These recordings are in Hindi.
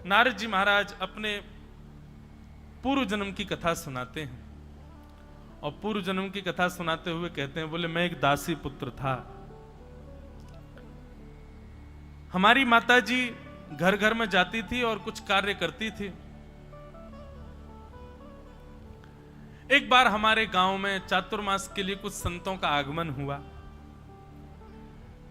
नारद जी महाराज अपने पूर्व जन्म की कथा सुनाते हैं और पूर्व जन्म की कथा सुनाते हुए कहते हैं, बोले मैं एक दासी पुत्र था। हमारी माता जी घर घर में जाती थी और कुछ कार्य करती थी। एक बार हमारे गांव में चातुर्मास के लिए कुछ संतों का आगमन हुआ।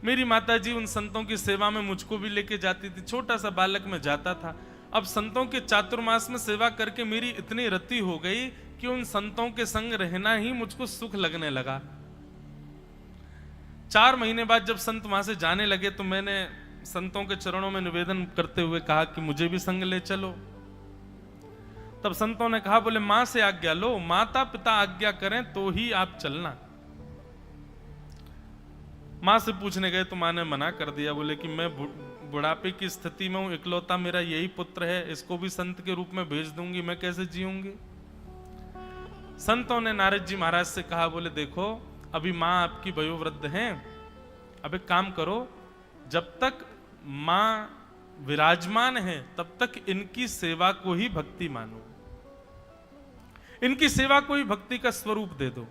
मेरी माताजी उन संतों की सेवा में मुझको भी लेके जाती थी। छोटा सा बालक मैं जाता था। अब संतों के चातुर्मास में सेवा करके मेरी इतनी रति हो गई कि उन संतों के संग रहना ही मुझको सुख लगने लगा। 4 महीने बाद जब संत वहां से जाने लगे तो मैंने संतों के चरणों में निवेदन करते हुए कहा कि मुझे भी संग ले चलो। तब संतों ने कहा, बोले मां से आज्ञा लो, माता पिता आज्ञा करें तो ही आप चलना। मां से पूछने गए तो मां ने मना कर दिया। बोले कि मैं बुढ़ापे की स्थिति में हूं, इकलौता मेरा यही पुत्र है, इसको भी संत के रूप में भेज दूंगी, मैं कैसे जीऊंगी। संतों ने नारद जी महाराज से कहा, बोले देखो अभी मां आपकी वयोवृद्ध हैं, अब एक काम करो, जब तक मां विराजमान है तब तक इनकी सेवा को ही भक्ति मानो, इनकी सेवा को ही भक्ति का स्वरूप दे दो।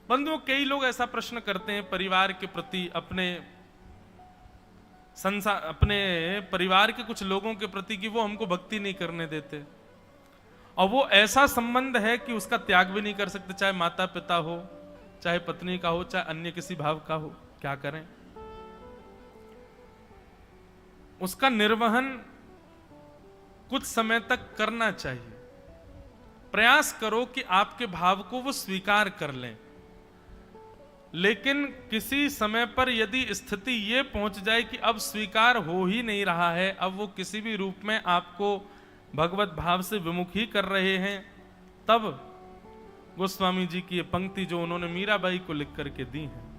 बंधुओं, कई लोग ऐसा प्रश्न करते हैं परिवार के प्रति, अपने परिवार के कुछ लोगों के प्रति कि वो हमको भक्ति नहीं करने देते, और वो ऐसा संबंध है कि उसका त्याग भी नहीं कर सकते, चाहे माता पिता हो, चाहे पत्नी का हो, चाहे अन्य किसी भाव का हो। क्या करें? उसका निर्वहन कुछ समय तक करना चाहिए। प्रयास करो कि आपके भाव को वो स्वीकार कर लें, लेकिन किसी समय पर यदि स्थिति ये पहुंच जाए कि अब स्वीकार हो ही नहीं रहा है, अब वो किसी भी रूप में आपको भगवत भाव से विमुख ही कर रहे हैं, तब गोस्वामी जी की ये पंक्ति जो उन्होंने मीराबाई को लिख करके दी है,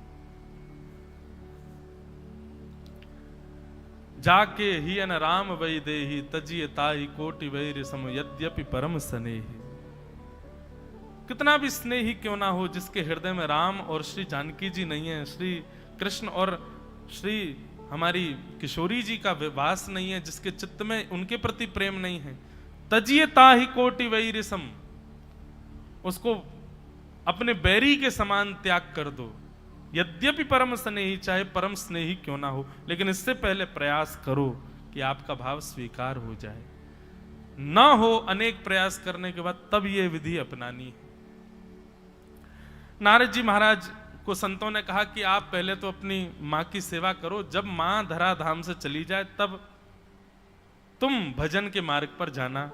जाके ही अन राम वै देहि तजिए ताहि कोटि वैर सम यद्यपि परम स्नेहि। कितना भी स्नेही क्यों ना हो, जिसके हृदय में राम और श्री जानकी जी नहीं है, श्री कृष्ण और श्री हमारी किशोरी जी का वास नहीं है, जिसके चित्त में उनके प्रति प्रेम नहीं है, तजिए ताहि कोटि वैर सम, उसको अपने बैरी के समान त्याग कर दो। यद्यपि परम स्नेही, चाहे परम स्नेही क्यों ना हो, लेकिन इससे पहले प्रयास करो कि आपका भाव स्वीकार हो जाए। ना हो अनेक प्रयास करने के बाद तब ये विधि अपनानी है। नारद जी महाराज को संतों ने कहा कि आप पहले तो अपनी मां की सेवा करो, जब मां धराधाम से चली जाए तब तुम भजन के मार्ग पर जाना।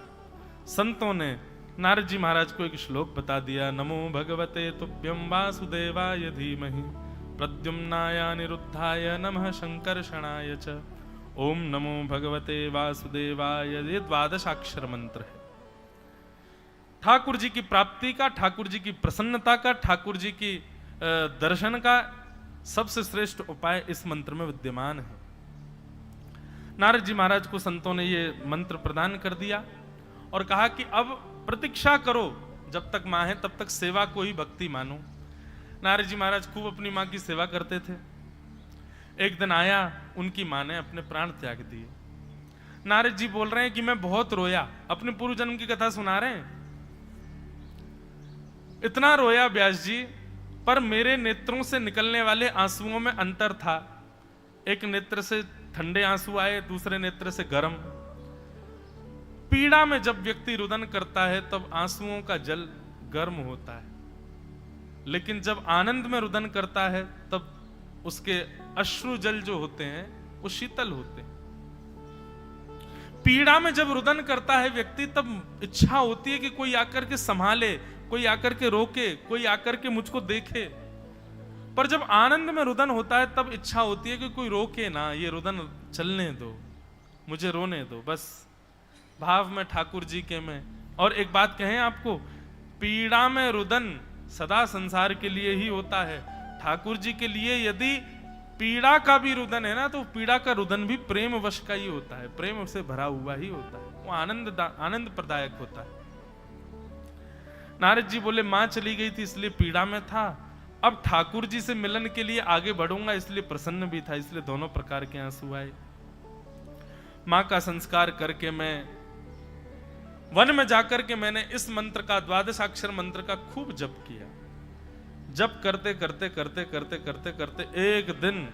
संतों ने नारद जी महाराज को एक श्लोक बता दिया, नमो भगवते तुभ्यं वासुदेवाय धीमहि प्रद्युम्नाय अनिरुद्धाय नमः शंकर्षणाय च ओम नमो भगवते वासुदेवाय। ये 12 मंत्र है। ठाकुर जी की प्राप्ति का, ठाकुर जी की प्रसन्नता का, ठाकुर जी की दर्शन का सबसे श्रेष्ठ उपाय इस मंत्र में विद्यमान है। नारद जी महाराज को संतों ने ये मंत्र प्रदान कर दिया और कहा कि अब प्रतीक्षा करो, जब तक मां है तब तक सेवा को ही भक्ति मानो। नारद जी महाराज खूब अपनी मां की सेवा करते थे। एक दिन आया, उनकी मां ने अपने प्राण त्याग दिए। नारद जी बोल रहे हैं कि मैं बहुत रोया, अपने पूर्व जन्म की कथा सुना रहे हैं। इतना रोया व्यास जी, पर मेरे नेत्रों से निकलने वाले आंसुओं में अंतर था। एक नेत्र से ठंडे आंसू आए, दूसरे नेत्र से गर्म। पीड़ा में जब व्यक्ति रुदन करता है तब आंसुओं का जल गर्म होता है, लेकिन जब आनंद में रुदन करता है तब उसके अश्रु जल जो होते हैं वो शीतल होते हैं। पीड़ा में जब रुदन करता है व्यक्ति तब इच्छा होती है कि कोई आकर के संभाले, कोई आकर के रोके, कोई आकर के मुझको देखे। पर जब आनंद में रुदन होता है तब इच्छा होती है कि कोई रोके ना, ये रुदन चलने दो, मुझे रोने दो, बस भाव में ठाकुर जी के में। और एक बात कहें आपको, पीड़ा में रुदन सदा संसार के लिए ही होता है। ठाकुर जी के लिए यदि पीड़ा का भी रुदन है ना, तो पीड़ा का रुदन भी प्रेम वश का ही होता है, प्रेम से भरा हुआ ही होता है, वो आनंद प्रदायक होता है। नारद जी बोले मां चली गई थी इसलिए पीड़ा में था, अब ठाकुर जी से मिलन के लिए आगे बढ़ूंगा इसलिए प्रसन्न भी था, इसलिए दोनों प्रकार के आंसू आए। मां का संस्कार करके मैं वन में जाकर के मैंने इस मंत्र का, द्वादशाक्षर मंत्र का खूब जप किया। जप करते करते करते करते करते करते एक दिन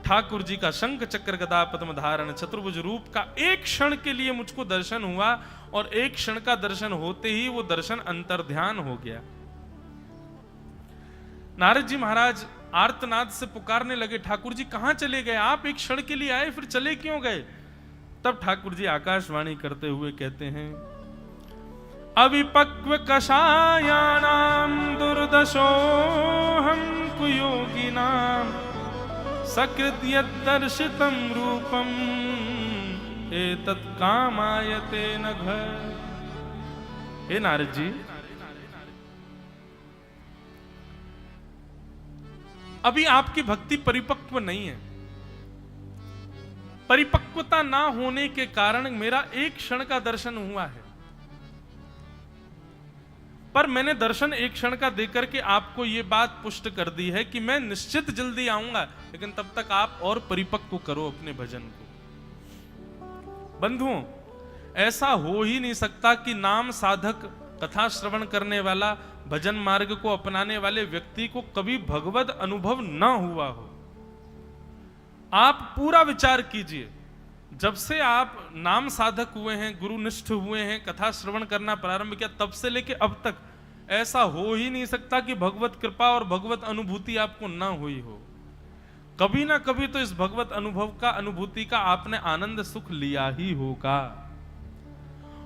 ठाकुर जी का शंख चक्र गदा पद्म धारण चतुर्भुज रूप का एक क्षण के लिए मुझको दर्शन हुआ, और एक क्षण का दर्शन होते ही वो दर्शन अंतर्ध्यान हो गया। नारद जी महाराज आर्तनाद से पुकारने लगे, ठाकुर जी कहां चले गए? आप एक क्षण के लिए आए, फिर चले क्यों गए? तब ठाकुर जी आकाशवाणी करते हुए कहते हैं, अविपक्व कषायाणाम दुर्दशोहम कुयोगिनाम सकृत यद्दर्शितम रूपम एतत् कामायते नघ। हे नारद जी, अभी आपकी भक्ति परिपक्व नहीं है। परिपक्वता ना होने के कारण मेरा एक क्षण का दर्शन हुआ है, पर मैंने दर्शन एक क्षण का देकर के आपको यह बात पुष्ट कर दी है कि मैं निश्चित जल्दी आऊंगा, लेकिन तब तक आप और परिपक्व करो अपने भजन को। बंधुओं, ऐसा हो ही नहीं सकता कि नाम साधक, कथा श्रवण करने वाला, भजन मार्ग को अपनाने वाले व्यक्ति को कभी भगवत अनुभव न हुआ हो। आप पूरा विचार कीजिए, जब से आप नाम साधक हुए हैं, गुरुनिष्ठ हुए हैं, कथा श्रवण करना प्रारंभ किया, तब से लेके अब तक ऐसा हो ही नहीं सकता कि भगवत कृपा और भगवत अनुभूति आपको ना हुई हो। कभी ना कभी तो इस भगवत अनुभव का, अनुभूति का आपने आनंद सुख लिया ही होगा।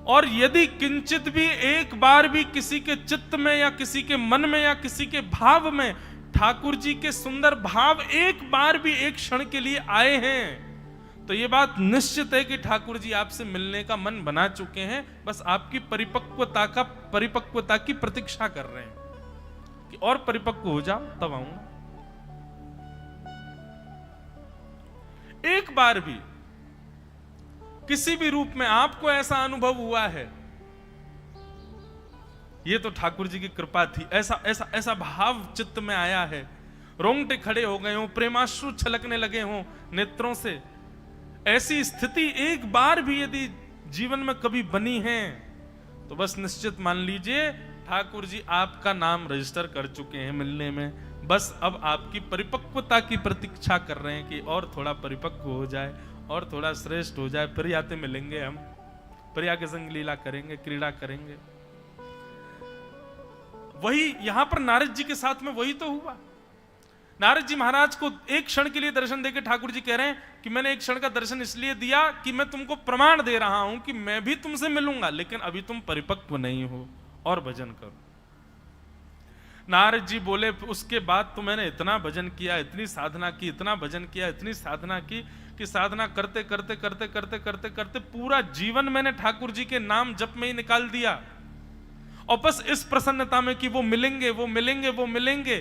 और यदि किंचित भी, एक बार भी किसी के चित्त में या किसी के मन में या किसी के भाव में ठाकुर जी के सुंदर भाव एक बार भी एक क्षण के लिए आए हैं, तो यह बात निश्चित है कि ठाकुर जी आपसे मिलने का मन बना चुके हैं। बस आपकी परिपक्वता की प्रतीक्षा कर रहे हैं कि और परिपक्व हो जाओ तब आऊंगा। एक बार भी किसी भी रूप में आपको ऐसा अनुभव हुआ है, ये तो ठाकुर जी की कृपा थी। ऐसा ऐसा ऐसा भाव चित्त में आया है, रोंगटे खड़े हो गए हो, प्रेमाश्रु छलकने लगे हो नेत्रों से, ऐसी स्थिति एक बार भी यदि जीवन में कभी बनी है, तो बस निश्चित मान लीजिए ठाकुर जी आपका नाम रजिस्टर कर चुके हैं मिलने में। बस अब आपकी परिपक्वता की प्रतीक्षा कर रहे हैं कि और थोड़ा परिपक्व हो जाए और थोड़ा श्रेष्ठ हो जाए, फिर आते मिलेंगे हम, प्रिया के संग लीला करेंगे, क्रीड़ा करेंगे। वही यहां पर नारद जी के साथ में वही तो हुआ। नारद जी महाराज को एक क्षण के लिए दर्शन देकर ठाकुर जी कह रहे हैं कि मैंने एक क्षण का दर्शन इसलिए दिया कि मैं तुमको प्रमाण दे रहा हूं कि मैं भी तुमसे मिलूंगा, लेकिन अभी तुम परिपक्व नहीं हो, और भजन करो। नारद जी बोले, उसके बाद तो मैंने इतना भजन किया, इतनी साधना की, इतना भजन किया, इतनी साधना की कि साधना करते करते करते करते करते करते पूरा जीवन मैंने ठाकुर जी के नाम जप में ही निकाल दिया, और बस इस प्रसन्नता में कि वो मिलेंगे, वो मिलेंगे, वो मिलेंगे,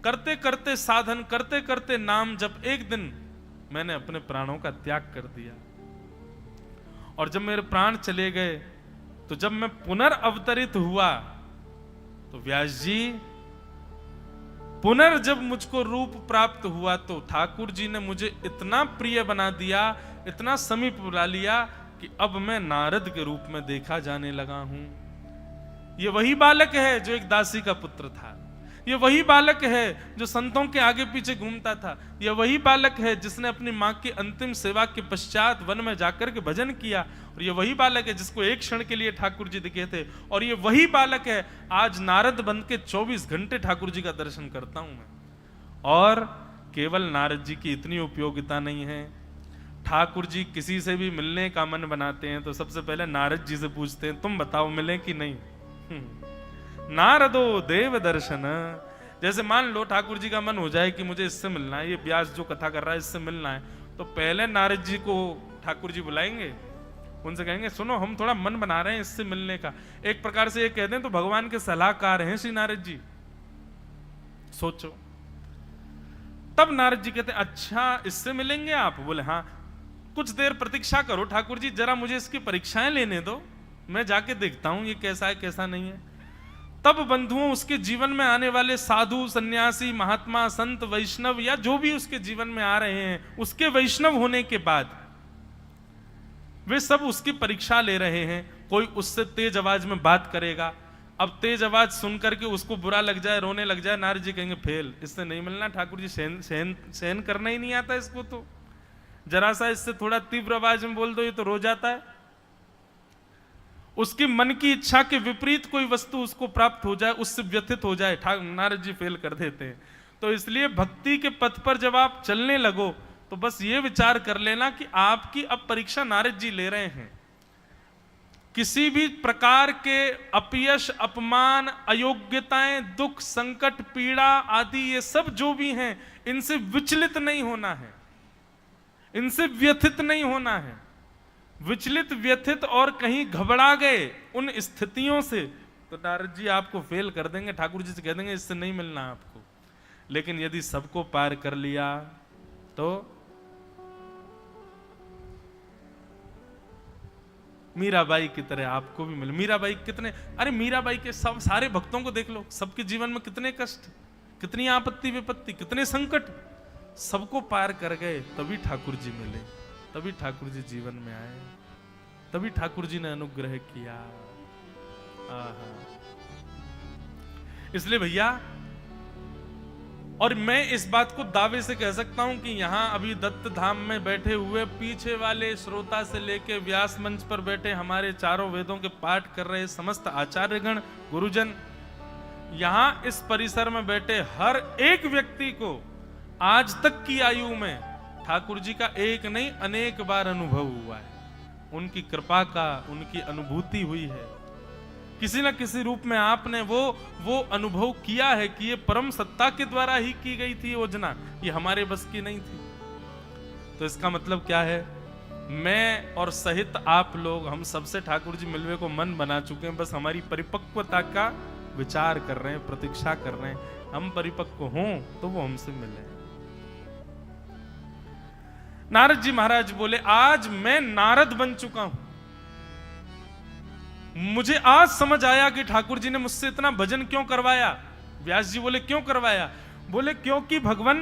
करते करते साधन करते करते नाम जब एक दिन मैंने अपने प्राणों का त्याग कर दिया। और जब मेरे प्राण चले गए, तो जब मैं पुनर्अवतरित हुआ, तो व्यास जी जब मुझको रूप प्राप्त हुआ, तो ठाकुर जी ने मुझे इतना प्रिय बना दिया, इतना समीप बुला लिया कि अब मैं नारद के रूप में देखा जाने लगा हूं। ये वही बालक है जो एक दासी का पुत्र था, ये वही बालक है जो संतों के आगे पीछे घूमता था, ये वही बालक है जिसने अपनी मां की अंतिम सेवा के पश्चात वन में जाकर के भजन किया, और ये वही बालक है जिसको एक क्षण के लिए ठाकुर जी दिखे थे, और ये वही बालक है आज नारद बन के 24 घंटे ठाकुर जी का दर्शन करता हूं मैं। और केवल नारद जी की इतनी उपयोगिता नहीं है, ठाकुर जी किसी से भी मिलने का मन बनाते हैं तो सबसे पहले नारद जी से पूछते हैं, तुम बताओ मिले कि नहीं। नारदो देव दर्शन। जैसे मान लो ठाकुर जी का मन हो जाए कि मुझे इससे मिलना है, ये व्यास जो कथा कर रहा है इससे मिलना है, तो पहले नारद जी को ठाकुर जी बुलाएंगे, उनसे कहेंगे सुनो हम थोड़ा मन बना रहे हैं इससे मिलने का। एक प्रकार से ये कहते हैं तो भगवान के सलाहकार हैं श्री नारद जी, सोचो। तब नारद जी कहते हैं अच्छा इससे मिलेंगे आप? बोले हाँ। कुछ देर प्रतीक्षा करो ठाकुर जी, जरा मुझे इसकी परीक्षाएं लेने दो, मैं जाके देखता हूं ये कैसा है कैसा नहीं है। तब बंधुओं उसके जीवन में आने वाले साधु, सन्यासी, महात्मा, संत, वैष्णव या जो भी उसके जीवन में आ रहे हैं, उसके वैष्णव होने के बाद वे सब उसकी परीक्षा ले रहे हैं। कोई उससे तेज आवाज में बात करेगा, अब तेज आवाज सुन करके उसको बुरा लग जाए, रोने लग जाए, नारद जी कहेंगे फेल, इससे नहीं मिलना, ठाकुर जी सहन करना ही नहीं आता इसको, तो जरा सा इससे थोड़ा तीव्र आवाज में बोल दो ये तो रो जाता है। उसकी मन की इच्छा के विपरीत कोई वस्तु उसको प्राप्त हो जाए, उससे व्यथित हो जाए, नारद जी फेल कर देते हैं। तो इसलिए भक्ति के पथ पर जब आप चलने लगो तो बस ये विचार कर लेना कि आपकी अब परीक्षा नारद जी ले रहे हैं। किसी भी प्रकार के अपयश, अपमान, अयोग्यताएं, दुख, संकट, पीड़ा आदि ये सब जो भी हैं, इनसे विचलित नहीं होना है, इनसे व्यथित नहीं होना है। विचलित, व्यथित और कहीं घबरा गए उन स्थितियों से तो नारद जी आपको फेल कर देंगे, ठाकुर जी से कह देंगे इससे नहीं मिलना आपको। लेकिन यदि सबको पार कर लिया तो मीराबाई की तरह आपको भी मिले। मीराबाई कितने, अरे मीराबाई के सब सारे भक्तों को देख लो, सबके जीवन में कितने कष्ट, कितनी आपत्ति विपत्ति, कितने संकट, सबको पार कर गए, तभी ठाकुर जी मिले, तभी ठाकुर जी जीवन में आए, तभी ठाकुर जी ने अनुग्रह किया। इसलिए भैया, और मैं इस बात को दावे से कह सकता हूं कि यहां अभी दत्त धाम में बैठे हुए पीछे वाले श्रोता से लेके व्यास मंच पर बैठे हमारे चारों वेदों के पाठ कर रहे समस्त आचार्यगण, गुरुजन, यहां इस परिसर में बैठे हर एक व्यक्ति को आज तक की आयु में ठाकुर जी का एक नहीं अनेक बार अनुभव हुआ है। उनकी कृपा का, उनकी अनुभूति हुई है। किसी न किसी रूप में आपने वो अनुभव किया है कि ये परम सत्ता के द्वारा ही की गई थी योजना, ये हमारे बस की नहीं थी। तो इसका मतलब क्या है, मैं और सहित आप लोग, हम सबसे ठाकुर जी मिलवे को मन बना चुके हैं, बस हमारी परिपक्वता का विचार कर रहे हैं, प्रतीक्षा कर रहे हैं, हम परिपक्व हों तो वो हमसे मिले। नारद जी महाराज बोले, आज मैं नारद बन चुका हूं। मुझे आज समझ आया कि ठाकुर जी ने मुझसे इतना भजन क्यों करवाया। व्यास जी बोले क्यों करवाया? बोले क्योंकि भगवान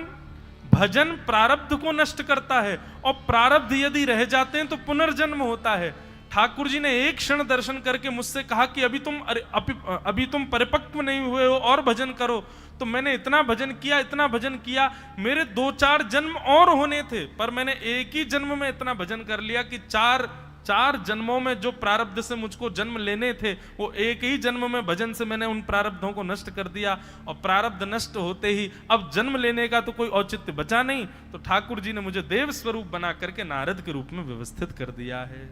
भजन प्रारब्ध को नष्ट करता है, और प्रारब्ध यदि रह जाते हैं तो पुनर्जन्म होता है। ठाकुर जी ने एक क्षण दर्शन करके मुझसे कहा कि अभी तुम परिपक्व नहीं हुए हो और भजन करो। तो मैंने इतना भजन किया, इतना भजन किया, मेरे 2-4 जन्म और होने थे, पर मैंने एक ही जन्म में इतना भजन कर लिया कि चार जन्मों में जो प्रारब्ध से मुझको जन्म लेने थे, वो एक ही जन्म में भजन से मैंने उन प्रारब्धों को नष्ट कर दिया। और प्रारब्ध नष्ट होते ही अब जन्म लेने का तो कोई औचित्य बचा नहीं, तो ठाकुर जी ने मुझे देव स्वरूप बना करके नारद के रूप में व्यवस्थित कर दिया है।